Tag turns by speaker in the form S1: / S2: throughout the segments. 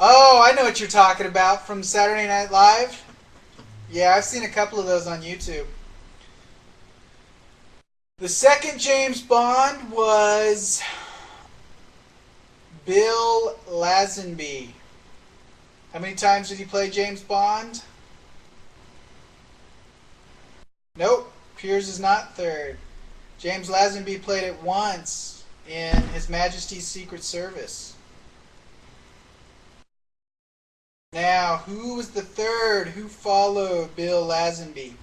S1: Oh, I know what you're talking about from Saturday Night Live. Yeah, I've seen a couple of those on YouTube. The second James Bond was Bill Lazenby. How many times did he play James Bond? Nope. Piers is not third. James Lazenby played it once in His Majesty's Secret Service. Now, who was the third? Who followed Bill Lazenby?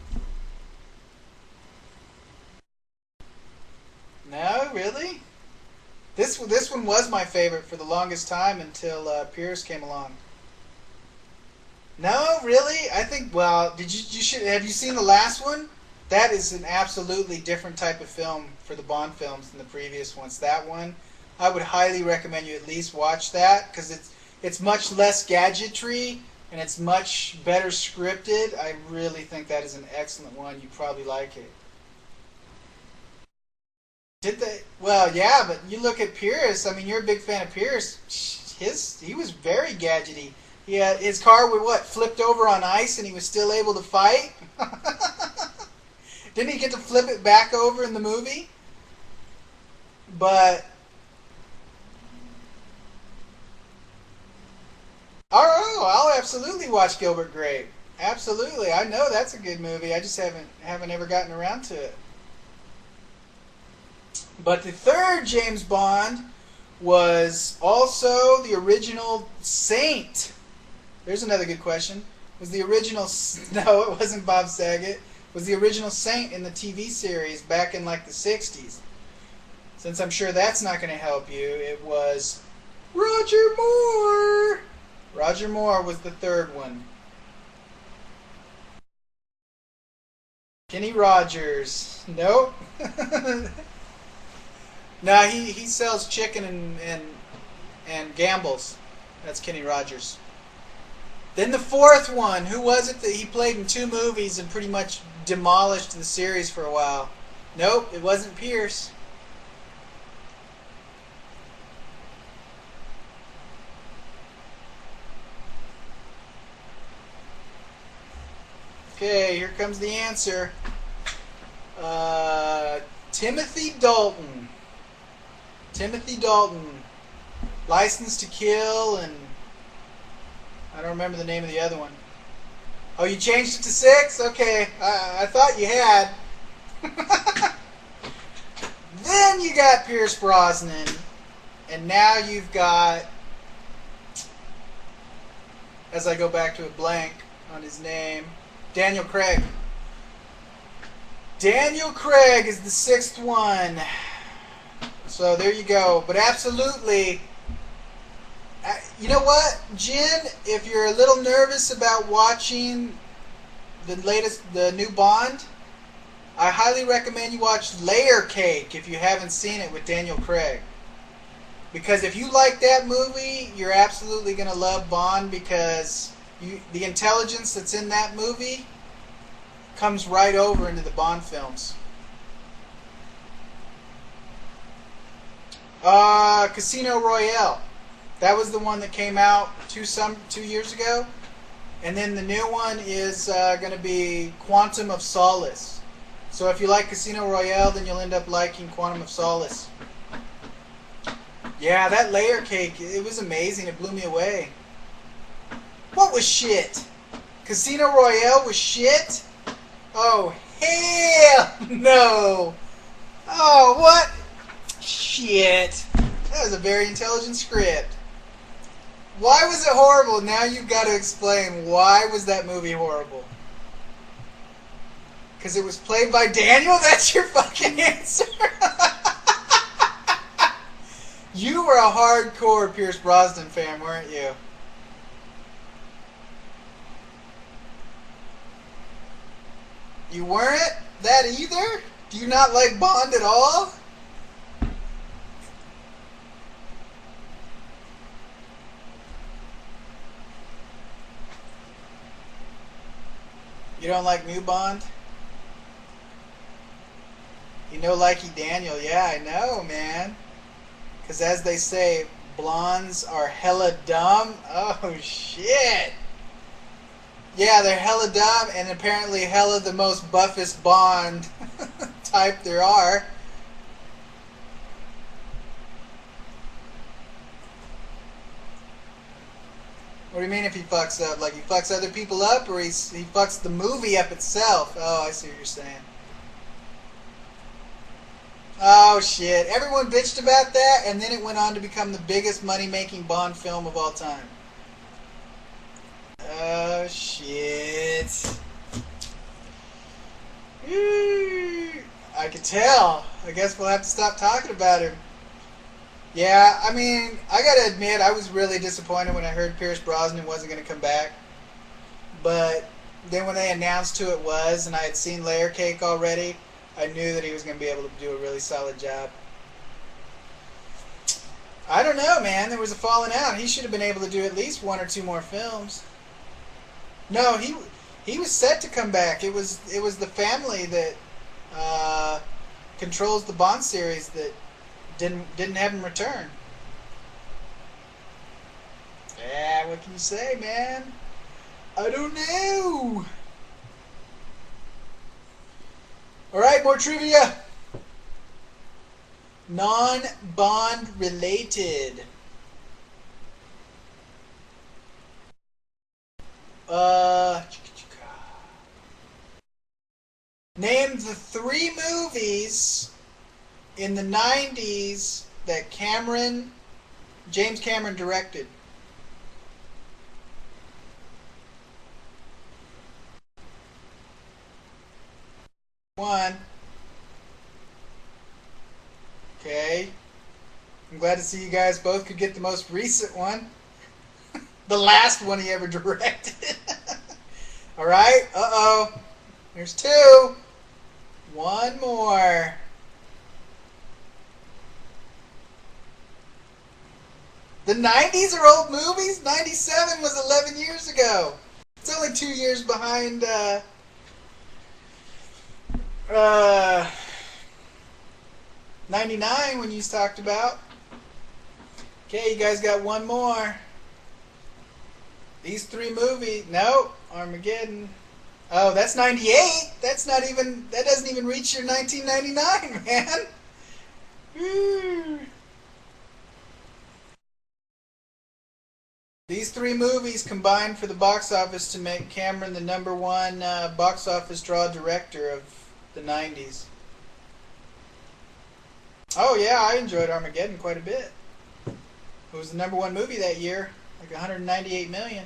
S1: No, really? This one was my favorite for the longest time until Piers came along. No, really? I think. Well, you should have you seen the last one? That is an absolutely different type of film for the Bond films than the previous ones. That one, I would highly recommend you at least watch that because it's much less gadgetry and it's much better scripted. I really think that is an excellent one. You probably like it. Did they? Well, yeah, but you look at Pierce. I mean, you're a big fan of Pierce. He was very gadgety. His car flipped over on ice, and he was still able to fight. Didn't he get to flip it back over in the movie? But oh, I'll absolutely watch Gilbert Grape. Absolutely, I know that's a good movie. I just haven't ever gotten around to it. But the third James Bond was also the original Saint. There's another good question. Was the original... No, it wasn't Bob Saget. Was the original Saint in the TV series back in like the 60s. Since I'm sure that's not going to help you, it was Roger Moore. Roger Moore was the third one. Kenny Rogers. Nope. No, he sells chicken and gambles. That's Kenny Rogers. Then the fourth one, who was it that he played in 2 movies and pretty much demolished the series for a while? Nope, it wasn't Pierce. Okay, here comes the answer. Timothy Dalton. Timothy Dalton. License to Kill and... I don't remember the name of the other one. Oh, you changed it to 6? Okay, I thought you had. Then you got Pierce Brosnan. And now you've got... As I go back to a blank on his name... Daniel Craig. Daniel Craig is the 6th one. So there you go. But absolutely, you know what, Jen? If you're a little nervous about watching the new Bond, I highly recommend you watch Layer Cake if you haven't seen it with Daniel Craig. Because if you like that movie, you're absolutely going to love Bond because the intelligence that's in that movie comes right over into the Bond films. Casino Royale. That was the one that came out 2 years ago. And then the new one is going to be Quantum of Solace. So if you like Casino Royale, then you'll end up liking Quantum of Solace. Yeah, that Layer Cake, it was amazing. It blew me away. What was shit? Casino Royale was shit? Oh, hell no. Oh, what? Shit. That was a very intelligent script. Why was it horrible? Now you've got to explain why was that movie horrible. Because it was played by Daniel? That's your fucking answer? You were a hardcore Pierce Brosnan fan, weren't you? You weren't that either? Do you not like Bond at all? You don't like new Bond? You know Likey Daniel. Yeah, I know, man. Because as they say, Blondes are hella dumb? Oh, shit. Yeah, they're hella dumb and apparently hella the most buffest Bond type there are. What do you mean if he fucks up? Like he fucks other people up, or he fucks the movie up itself? Oh, I see what you're saying. Oh shit. Everyone bitched about that, and then it went on to become the biggest money-making Bond film of all time. Oh shit. I could tell. I guess we'll have to stop talking about him. Yeah, I mean, I gotta admit, I was really disappointed when I heard Pierce Brosnan wasn't gonna come back. But then when they announced who it was, and I had seen Layer Cake already, I knew that he was gonna be able to do a really solid job. I don't know, man. There was a falling out. He should have been able to do at least one or two more films. No, he was set to come back. It was the family that controls the Bond series that didn't have him return. Yeah, what can you say, man? I don't know. Alright, more trivia. Non-Bond related. Name the 3 movies in the 90s that James Cameron directed. One. Okay. I'm glad to see you guys both could get the most recent one. The last one he ever directed. Alright, uh-oh. There's 2. One more. The 90s are old movies? 97 was 11 years ago. It's only 2 years behind 99 when you talked about. Okay, you guys got one more. These 3 movies. Nope. Armageddon. Oh, that's 98. That doesn't even reach your 1999, man. Woo. These 3 movies combined for the box office to make Cameron the #1 box office draw director of the 90s. Oh yeah, I enjoyed Armageddon quite a bit. It was the #1 movie that year, like 198 million.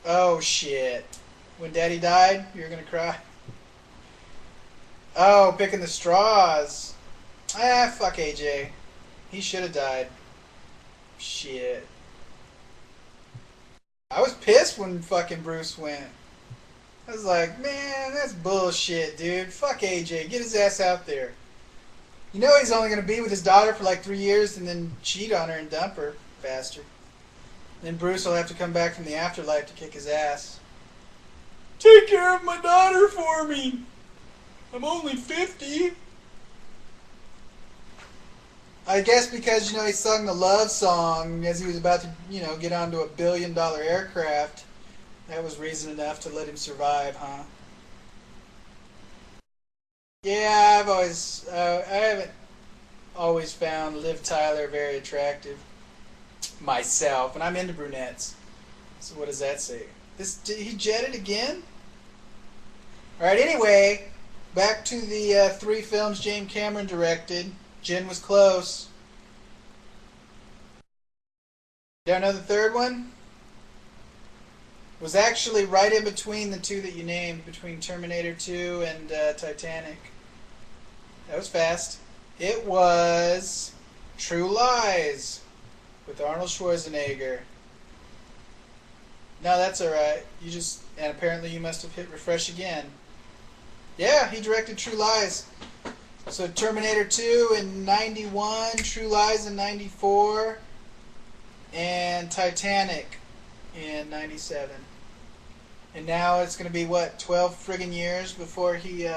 S1: Oh shit. When Daddy died, you were gonna cry. Oh, picking the straws. Ah, fuck AJ. He should have died. Shit. I was pissed when fucking Bruce went. I was like, man, that's bullshit, dude. Fuck AJ. Get his ass out there. You know he's only going to be with his daughter for like 3 years and then cheat on her and dump her. Bastard. Then Bruce will have to come back from the afterlife to kick his ass. Take care of my daughter for me. I'm only 50. I guess because, he sung the love song as he was about to, get onto a $1 billion aircraft. That was reason enough to let him survive, huh? Yeah, I haven't always found Liv Tyler very attractive myself, and I'm into brunettes. So what does that say? Did he jetted again? All right. Anyway, back to the 3 films James Cameron directed. Jen was close. Don't know the third one? It was actually right in between the 2 that you named, between Terminator 2 and Titanic. That was fast. It was True Lies with Arnold Schwarzenegger. No, that's alright. And apparently you must have hit refresh again. Yeah, he directed True Lies. So Terminator 2 in 91, True Lies in 94, and Titanic in 97. And now it's going to be, what, 12 friggin' years before he